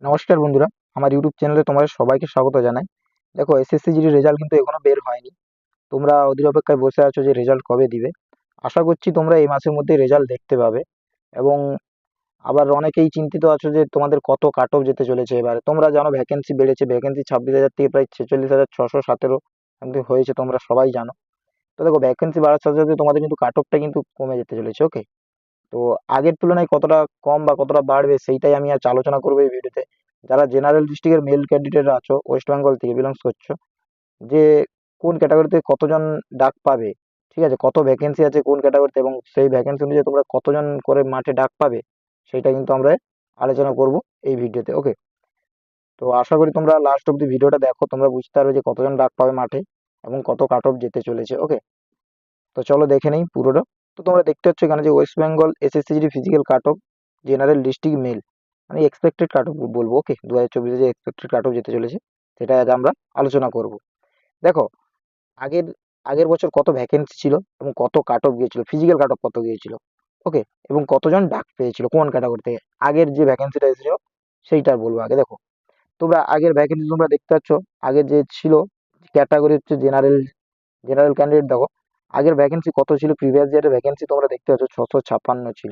নমস্কার বন্ধুরা, আমার ইউটিউব চ্যানেলে তোমাদের সবাইকে স্বাগত জানাই। দেখো, এসএসসি জিডির রেজাল্ট কিন্তু এখনো বের হয়নি। তোমরা অধীর অপেক্ষায় বসে আছো যে রেজাল্ট কবে দিবে। আশা করছি তোমরা এই মাসের মধ্যে রেজাল্ট দেখতে পাবে। এবং আবার অনেকেই চিন্তিত আছো যে তোমাদের কত কাট অফ যেতে চলেছে এবারে। তোমরা জানো ভ্যাকেন্সি বেড়েছে, ভ্যাকেন্সি 26,000 থেকে প্রায় 46,617 সামথিং হয়েছে, তোমরা সবাই জানো। তো দেখো, ভ্যাকেন্সি বাড়ার সাথে সাথে তোমাদের কিন্তু কাট অফটা কিন্তু কমে যেতে চলেছে। ওকে, তো আগের তুলনায় কতটা কম বা কতটা বাড়বে সেইটাই আমি আজ আলোচনা করবো এই ভিডিওতে। যারা জেনারেল ডিস্ট্রিক্টের মেল ক্যান্ডিডেট আছো, ওয়েস্ট বেঙ্গল থেকে বিলংস করছো, যে কোন ক্যাটাগরিতে কতজন ডাক পাবে, ঠিক আছে, কত ভ্যাকেন্সি আছে কোন ক্যাটাগরিতে, এবং সেই ভ্যাকেন্সি অনুযায়ী তোমরা কতজন করে মাঠে ডাক পাবে, সেটা কিন্তু আমরা আলোচনা করব এই ভিডিওতে। ওকে, তো আশা করি তোমরা লাস্ট অব্দি ভিডিওটা দেখো, তোমরা বুঝতে পারবে যে কতজন ডাক পাবে মাঠে এবং কত কাট অফ যেতে চলেছে। ওকে, তো চলো দেখে নেই পুরোটা। তো তোমরা দেখতে পাচ্ছ এখানে যে West Bengal SSC physical cut off general district mail, মানে এক্সপেক্টেড কাট অফ বলবো। ওকে, 2024 যে এক্সপেক্টেড কাট অফ যেতে চলেছে সেটা আজ আমরা আলোচনা করব। দেখো, আগের আগের বছর কত ভ্যাকেন্সি ছিল এবং কত কাট অফ গিয়েছিল, ফিজিক্যাল কাট অফ কত গিয়েছিল। ওকে, এবং কতজন ডাক পেয়েছিল কোন ক্যাটাগরি থেকে, আগের যে ভ্যাকেন্সিটা এসেছিল সেইটা বলবো আগে। দেখো, তোমরা আগের ভ্যাকেন্সি তোমরা দেখতে পাচ্ছ, আগের যে ছিল ক্যাটাগরি হচ্ছে জেনারেল, জেনারেল ক্যান্ডিডেট। দেখো, আগের ভ্যাকেন্সি কত ছিল, প্রিভিয়াস ইয়ারের ভ্যাকেন্সি তোমরা দেখতে পাচ্ছ 656 ছিল।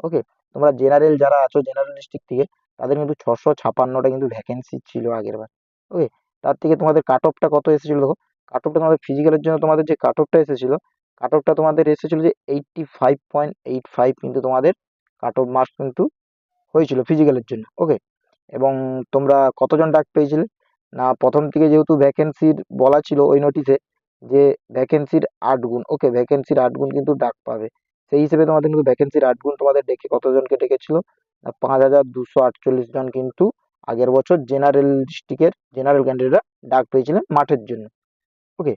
ওকে, তোমরা জেনারেল যারা আছো জেনারেল ডিস্ট্রিক্ট থেকে, তাদের কিন্তু 656টা কিন্তু ভ্যাকেন্সি ছিল আগের বার। ওকে, তার থেকে তোমাদের কাট অফটা কত এসেছিল দেখো। কাট অফটা তোমাদের ফিজিক্যালের জন্য তোমাদের যে কাট অফটা এসেছিল, কাট অফটা তোমাদের এসেছিল যে 85.85, কিন্তু তোমাদের কাট অফ মার্কস কিন্তু হয়েছিল ফিজিক্যালের জন্য। ওকে, এবং তোমরা কতজন ডাক পেয়েছিলে না, প্রথম থেকে যেহেতু ভ্যাকেন্সির বলা ছিল ওই নোটিশে যে ভ্যাকেন্সির 8 গুণ। ওকে, ভ্যাকেন্সির 8 গুণ কিন্তু ডাক পাবে, সেই হিসেবে তোমাদের কিন্তু ভ্যাকেন্সির 8 গুণ তোমাদের ডেকে কতজনকে ডেকেছিল না, 5,248 জন কিন্তু আগের বছর জেনারেল ডিস্ট্রিক্টের জেনারেল ক্যান্ডিডেটরা ডাক পেয়েছিলেন মাঠের জন্য। ওকে,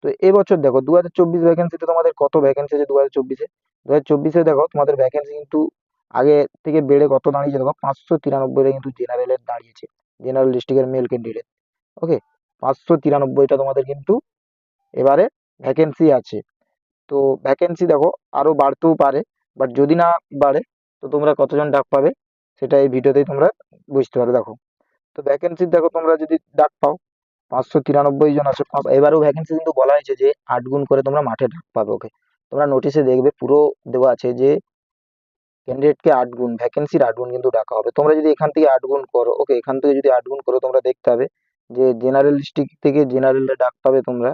তো এবছর দেখো 2024 ভ্যাকেন্সিতে তোমাদের কত ভ্যাকেন্সি আছে 2024-এ দেখো তোমাদের ভ্যাকেন্সি কিন্তু আগে থেকে বেড়ে কত দাঁড়িয়েছে দেখো, 593টা কিন্তু জেনারেলের দাঁড়িয়েছে, জেনারেল ডিস্ট্রিক্টের মেল ক্যান্ডিডেট। ওকে, 593টা তোমাদের কিন্তু এবারে ভ্যাকেন্সি আছে। তো ভ্যাকেন্সি দেখো আরো বাড়তেও পারে, বাট যদি না বাড়ে তো তোমরা কতজন ডাক পাবে সেটা এই ভিডিওতেই তোমরা বুঝতে পারো। দেখো, তো ভ্যাকেন্সি দেখো তোমরা যদি ডাক পাও 593 জন আছে। এবারেও ভ্যাকেন্সি কিন্তু বলা হয়েছে যে 8 গুণ করে তোমরা মাঠে ডাক পাবে। ওকে, তোমরা নোটিশে দেখবে পুরো দেওয়া আছে যে ক্যান্ডিডেটকে 8 গুণ, ভ্যাকেন্সির 8 গুণ কিন্তু ডাকা হবে। তোমরা যদি এখান থেকে 8 গুণ করো, ওকে, এখান থেকে যদি 8 গুণ করো, তোমরা দেখতে হবে যে জেনারেল ডিস্ট্রিক্ট থেকে জেনারেলে ডাক পাবে তোমরা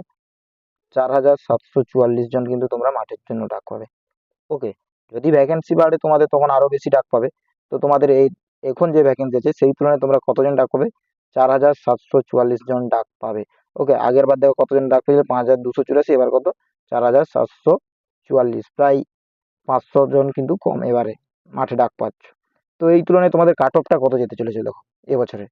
4,744 জন কিন্তু তোমরা মাঠের জন্য ডাক পাবে। ওকে, যদি ভ্যাকেন্সি বাড়ে তোমাদের তখন আরো বেশি ডাক পাবে। তো তোমাদের এই এখন যে ভ্যাকেন্সি আছে সেই তুলনায় তোমরা কতজন ডাক পাবে, 4,744 জন ডাক পাবে। ওকে, আগের বার দেখো কতজন ডাক পেয়েছিল, 5,284, এবার কত, 4,744, প্রায় 500 জন কিন্তু কম এবারে মাঠে ডাক পাচ্ছ। তো এই তুলনায় তোমাদের কাট অফটা কত যেতে চলেছে দেখো এবছরে।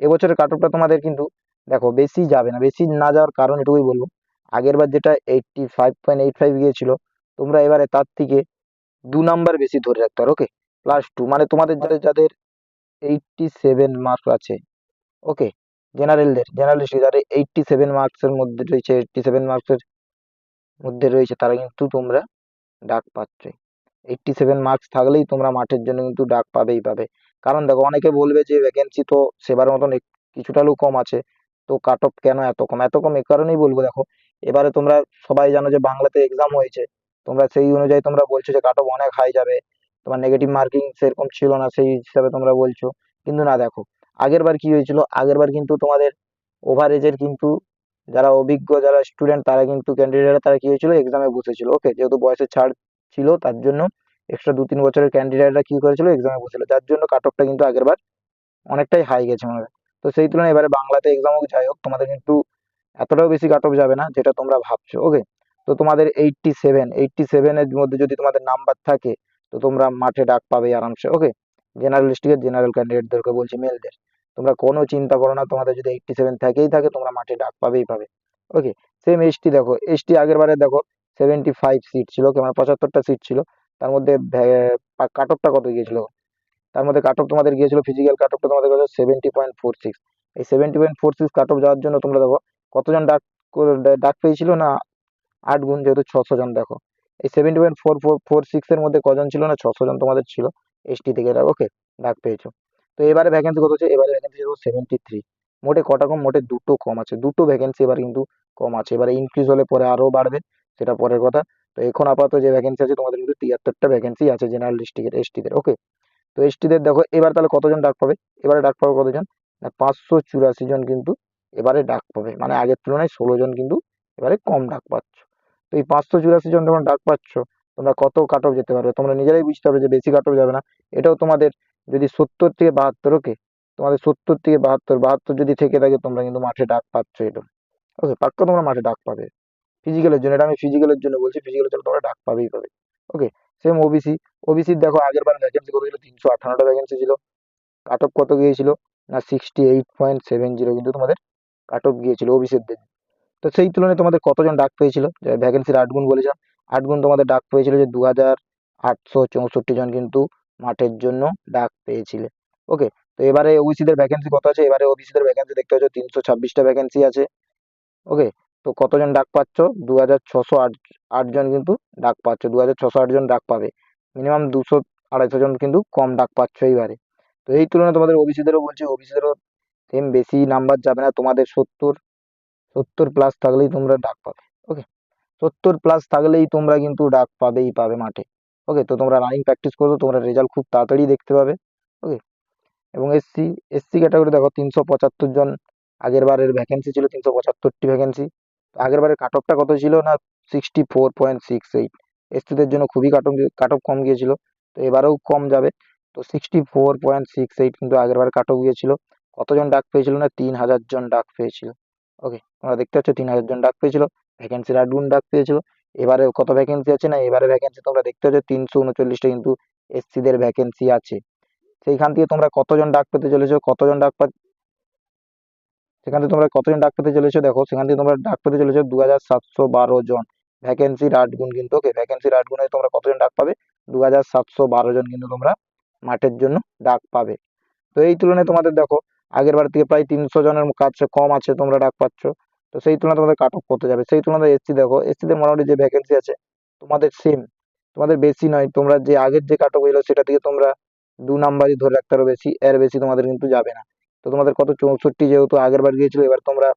এবছরের কাট অফটা তোমাদের কিন্তু দেখো বেশি যাবে না, বেশি না যাওয়ার কারণ এটুকুই বলবো, আগের বার যেটা 85.85 গিয়েছিল, তোমরা এবারে তার থেকে 2 নাম্বার বেশি ধরে রাখতে পারো। ওকে, +2, মানে তোমাদের যাদের যাদের 87 মার্ক আছে, ওকে, জেনারেল যাদের 87 মার্কসের মধ্যে রয়েছে, 87 মার্কসের মধ্যে রয়েছে, তারা কিন্তু তোমরা ডাক পাচ্ছ। 87 মার্কস থাকলেই তোমরা মাঠের জন্য কিন্তু ডাক পাবেই পাবে। কারণ দেখো, অনেকে বলবে যে ভ্যাকেন্সি তো সেবার মতন কিছুটা হলেও কম আছে, তো কাট অফ কেন এত কম, এত কম এ কারণেই বলবো। দেখো, এবারে তোমরা সবাই জানো যে বাংলাতে এক্সাম হয়েছে, তোমরা সেই অনুযায়ী তোমরা বলছো যে কাট অফ অনেক হাই যাবে, তোমার নেগেটিভ মার্কিং সেরকম ছিল না, সেই হিসাবে তোমরা বলছো। কিন্তু না, দেখো আগের বার কি হয়েছিল, আগের বার কিন্তু তোমাদের ওভারেজের কিন্তু যারা অভিজ্ঞ যারা স্টুডেন্ট তারা কিন্তু ক্যান্ডিডেটরা তারা কি হয়েছিল, এক্সামে বসেছিল। ওকে, যেহেতু বয়সের ছাড় ছিল তার জন্য এক্সট্রা 2-3 বছরের ক্যান্ডিডেটরা কি করেছিল, এক্সামে বসেছিল, যার জন্য কাট অফটা কিন্তু আগের বার অনেকটাই হাই গেছে আমাদের। তো সেই তুলনায় এবারে বাংলাতে এক্সাম হোক যাই হোক, তোমাদের কিন্তু এতটাও বেশি কাট অফ যাবে না যেটা তোমরা ভাবছো। ওকে, তো তোমাদের 87 এর মধ্যে যদি তোমাদের নাম্বার থাকে তো তোমরা মাঠে ডাক পাবে আরামসে। ওকে, জেনারেল ডিস্ট্রিক্টের জেনারেল ক্যান্ডিডেটদেরকে বলছি, মেলদের, তোমরা কোনো চিন্তা করো না, তোমাদের যদি 87 থেকেই থাকে তোমরা মাঠে ডাক পাবেই পাবে। ওকে, সেম এসটি দেখো, এসটি আগের বারে দেখো 75 সিট ছিল, মানে 75টা সিট ছিল, তার মধ্যে কাট অফটা কত গিয়েছিল, তার মধ্যে কাট অফ তোমাদের গিয়েছিল ফিজিক্যাল কাট অফটা তোমাদের গেছিল 70.46। এই 70.46 কাট অফ যাওয়ার জন্য তোমরা দেখো কতজন ডাক পেয়েছিল না, 8 গুণ, যেহেতু 600 জন। দেখো, এই 70.446 এর মধ্যে কজন ছিল না, 600 জন তোমাদের ছিল এসটি থেকে। ওকে, ডাক পেয়েছো। তো এবারে ভ্যাকেন্সি কত আছে, এবারে ভ্যাকেন্সি 73। মোটে কটা কম, মোটে দুটো কম আছে, দুটো ভ্যাকেন্সি এবার কিন্তু কম আছে। এবারে ইনক্রিজ হলে পরে আরো বাড়বে, সেটা পরের কথা। তো এখন আপাতত যে ভ্যাকেন্সি আছে তোমাদের কিন্তু 73টা ভ্যাকেন্সি আছে জেনারেল ডিস্ট্রিক্টের এসটিদের, ওকে। তো এসটিদের দেখো এবার তাহলে কতজন ডাক পাবে, এবারে ডাক পাবে কতজন না 584 জন কিন্তু এবারে ডাক পাবে, মানে আগের তুলনায় 16 জন কিন্তু এবারে কম ডাক পাচ্ছ। তো এই 584 জন যখন ডাক পাচ্ছ, তোমরা কত কাট অফ যেতে পারবে তোমরা নিজেরাই বুঝতে পারবে যে বেশি কাট অফ যাবে না। এটাও তোমাদের যদি 70 থেকে 72, ওকে, তোমাদের 70 থেকে 72 যদি থেকে থাকে তোমরা কিন্তু মাঠে ডাক পাচ্ছ, এটা ওকে, পাক্কা তোমরা মাঠে ডাক পাবে ফিজিক্যালের জন্য। এটা আমি ফিজিক্যালের জন্য বলছি, ফিজিক্যালের জন্য তোমরা ডাক পাবেই পাবে, ওকে। সেম ওবিসি, ওবিসির দেখো আগের বার ভ্যাকেন্সি কত ছিল, 358টা ভ্যাকেন্সি ছিল। কাট অফ কত গিয়েছিল না 68.70 কিন্তু তোমাদের কাট অফ গিয়েছিল ওবিসির দিন। তো সেই তুলনায় তোমাদের কতজন ডাক পেয়েছিল, ভ্যাকেন্সির 8 গুণ বলেছিলাম, 8 গুণ তোমাদের ডাক পেয়েছিল যে 2864 জন কিন্তু মাঠের জন্য ডাক পেয়েছিলে, ওকে। তো এবারে ওবিসিদের ভ্যাকেন্সি কত আছে, এবারে ওবিসিদের ভ্যাকেন্সি দেখতে পাচ্ছ 326টা ভ্যাকেন্সি আছে, ওকে। তো কতজন ডাক পাচ্ছ, 2608 জন কিন্তু ডাক পাচ্ছ, 2608 জন ডাক পাবে। মিনিমাম 200-250 জন কিন্তু কম ডাক পাচ্ছ এইবারে। তো এই তুলনায় তোমাদের ওবিসিদেরও বলছি, ওবিসিদেরও সেম বেশি নাম্বার যাবে না, তোমাদের 70 প্লাস থাকলেই তোমরা ডাক পাবে, ওকে। 70 প্লাস থাকলেই তোমরা কিন্তু ডাক পাবেই পাবে মাঠে, ওকে। তো তোমরা রানিং প্র্যাকটিস করো, তোমরা রেজাল্ট খুব তাড়াতাড়ি দেখতে পাবে, ওকে। এবং এসসি, এসসি ক্যাটাগরি দেখো 375 জন আগের বারের ভ্যাকেন্সি ছিল, 375টি ভ্যাকেন্সি। আগের বারের কাট অফটা কত ছিল না 64.68। এসসিদের জন্য খুবই কাট অফ কম গিয়েছিল, তো এবারেও কম যাবে। তো 64.68 কিন্তু আগের বার কাট অফ গিয়েছিল। কতজন ডাক পেয়েছিল না 3000 জন ডাক পেয়েছিল, ওকে। তোমরা দেখতে পাচ্ছ 3000 জন ডাক পেয়েছিল, ভ্যাকেন্সির 8 গুণ ডাক পেয়েছিল। এবারে কত ভ্যাকেন্সি আছে না, এবারে ভ্যাকেন্সি তোমরা দেখতে পাচ্ছ 339টা কিন্তু এসসিদের ভ্যাকেন্সি আছে। সেইখান থেকে তোমরা কতজন ডাক পেতে চলেছো, কতজন ডাক সেখান থেকে তোমরা কতজন ডাক পেতে চলেছো দেখো, সেখান থেকে তোমরা ডাক পেতে চলেছো 2712 জন, ভ্যাকেন্সির 8 গুণ কিন্তু, ওকে। ভ্যাকেন্সির 8 গুণে তোমরা কতজন ডাক পাবে, 2712 জন কিন্তু তোমরা মাঠের জন্য ডাক পাবে। তো এই তুলনায় তোমাদের দেখো আগের বার থেকে প্রায় 300 জনের কাছে কম আছে তোমরা ডাক পাচ্ছ। তো সেই তুলনায় তোমাদের কাট অফ কত যাবে, সেই তুলনায় এসসি দেখো, এসসিদের মোটামুটি যে ভ্যাকেন্সি আছে তোমাদের সেম, তোমাদের বেশি নয়, তোমরা যে আগের যে কাট অফ হইলো সেটা থেকে তোমরা 2 নাম্বারই ধরে রাখতে পারো, বেশি এর বেশি তোমাদের কিন্তু যাবে না। তো তোমাদের কত 64 যেহেতু আগের বার গিয়েছিল, এবার তোমরা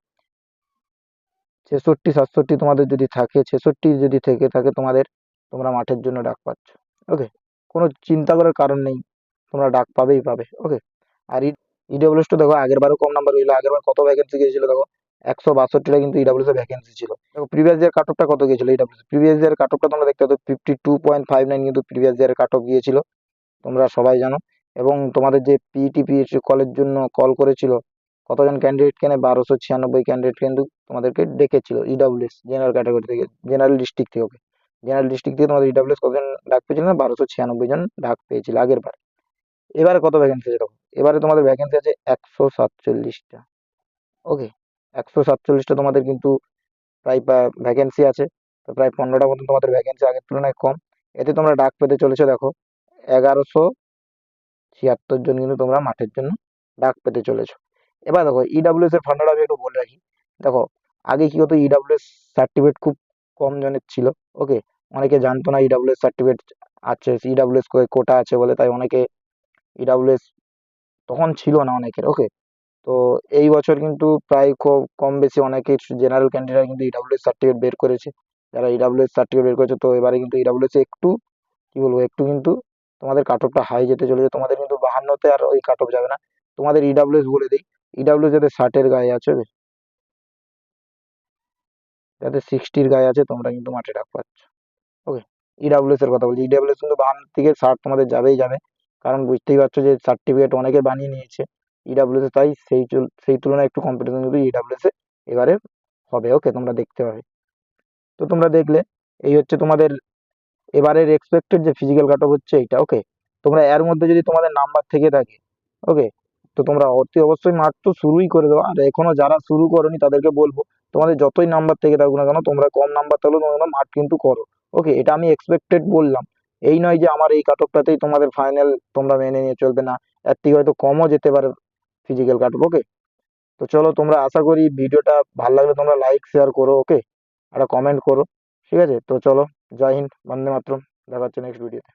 66 67 তোমাদের যদি থাকে, 66 যদি থেকে থাকে তোমাদের, তোমরা মাঠের জন্য ডাক পাচ্ছ, ওকে। কোনো চিন্তা করার কারণ নেই, তোমরা ডাক পাবেই পাবে, ওকে। আর ইডব্লিউএস তো দেখো আগের বারও কম নাম্বার হইলো, আগের বার কত ভ্যাকেন্সি গিয়েছিল দেখো 162টা কিন্তু ইডব্লিউএস এর ভ্যাকেন্সি ছিল। দেখো প্রিভিয়াস ইয়ার কাট অফটা কত গিয়েছিল ইডব্লিউএস, প্রিভিয়াস ইয়ার কাট অফটা তোমরা দেখতে পাচ্ছ 52.59 কিন্তু প্রিভিয়াস ইয়ারের কাট অফ গিয়েছিল, তোমরা সবাই জানো। এবং তোমাদের যে পিইটি কলের জন্য কল করেছিল, কতজন ক্যান্ডিডেট কেনে 1296 ক্যান্ডিডেট কিন্তু তোমাদেরকে ডেকেছিল ইডব্লিউএস জেনারেল ক্যাটাগরি থেকে, জেনারেল ডিস্ট্রিক্ট থেকে, ওকে। জেনারেল ডিস্ট্রিক্ট থেকে তোমাদের ইডব্লিউএস কতজন ডাক পেয়েছিল না 1296 জন ডাক পেয়েছিল আগের বার। এবারে কত ভ্যাকেন্সি আছে দেখো, এবারে তোমাদের ভ্যাকেন্সি আছে 147টা, ওকে। 147টা তোমাদের কিন্তু প্রায় ভ্যাকেন্সি আছে, তো প্রায় 15টা মতন তোমাদের ভ্যাকেন্সি আগের তুলনায় কম। এতে তোমরা ডাক পেতে চলেছো দেখো 1176 জন কিন্তু তোমরা মাঠের জন্য ডাক পেতে চলেছো। এবার দেখো ইডব্লিউএস এর ফান্ডাটা আমি একটু বলে রাখি, দেখো আগে কি হতো ইডব্লিউএস সার্টিফিকেট খুব কম জনের ছিল, ওকে। অনেকে জানতো না ইডব্লিউএস সার্টিফিকেট আছে, ইডব্লিউএস কোটা আছে বলে, তাই অনেকে ইডব্লিউএস তখন ছিল না অনেকের, ওকে। তো এই বছর কিন্তু প্রায় খুব কম বেশি অনেকে জেনারেল ক্যান্ডিডেট কিন্তু ইডব্লিউএস সার্টিফিকেট বের করেছে, যারা ইডব্লিউএস সার্টিফিকেট বের করেছে। তো এবারে কিন্তু ইডব্লিউএস একটু কি বলবো, একটু কিন্তু তোমাদের কাট অফটা হাই যেতে চলেছে, তোমাদের কিন্তু 52তে আর ওই কাট অফ যাবে না। তোমাদের ইডব্লিউএস বলে দিই, ইডব্লিউএস যাতে 60-এর গায়ে আছে, যাতে 60-র গায়ে আছে তোমরা কিন্তু মাঠে ডাক পাচ্ছ, ওকে। ইডব্লিউএস এর কথা বলছি, ইডব্লিউএস কিন্তু 52 থেকে 60 তোমাদের যাবেই যাবে, কারণ বুঝতেই পারছো যে সার্টিফিকেট অনেকে বানিয়ে নিয়েছে ইডব্লিউএস, তাই সেই তুলনায় একটু কম্পিটিশন কিন্তু ইডব্লিউএস এ এবারে হবে, ওকে। তোমরা দেখতে পাবে। তো তোমরা দেখলে এই হচ্ছে তোমাদের এবারের এক্সপেক্টেড যে ফিজিক্যাল কাট অফ হচ্ছে এইটা, ওকে। তোমরা এর মধ্যে যদি তোমাদের নাম্বার থেকে থাকে, ওকে, তো তোমরা অতি অবশ্যই মাঠ তো শুরুই করে দেবো। আর এখনো যারা শুরু করোনি তাদেরকে বলবো, তোমাদের যতই নাম্বার থেকে থাকুক না কেন, তোমরা কম নাম্বার থাকলেও তোমরা মাঠ কিন্তু করো, ওকে। এটা আমি এক্সপেক্টেড বললাম, এই নয় যে আমার এই কাট অফটাতেই তোমাদের ফাইনাল, তোমরা মেনে নিয়ে চলবে না, এর থেকে হয়তো কমও যেতে পারে ফিজিক্যাল কাট অফ, ওকে। তো চলো, তোমরা আশা করি ভিডিওটা ভালো লাগলে তোমরা লাইক শেয়ার করো, ওকে, একটা কমেন্ট করো, ঠিক আছে। তো চলো, জয় হিন্দ, বন্দে মাতরম, দেখা হচ্ছে নেক্সট ভিডিওতে।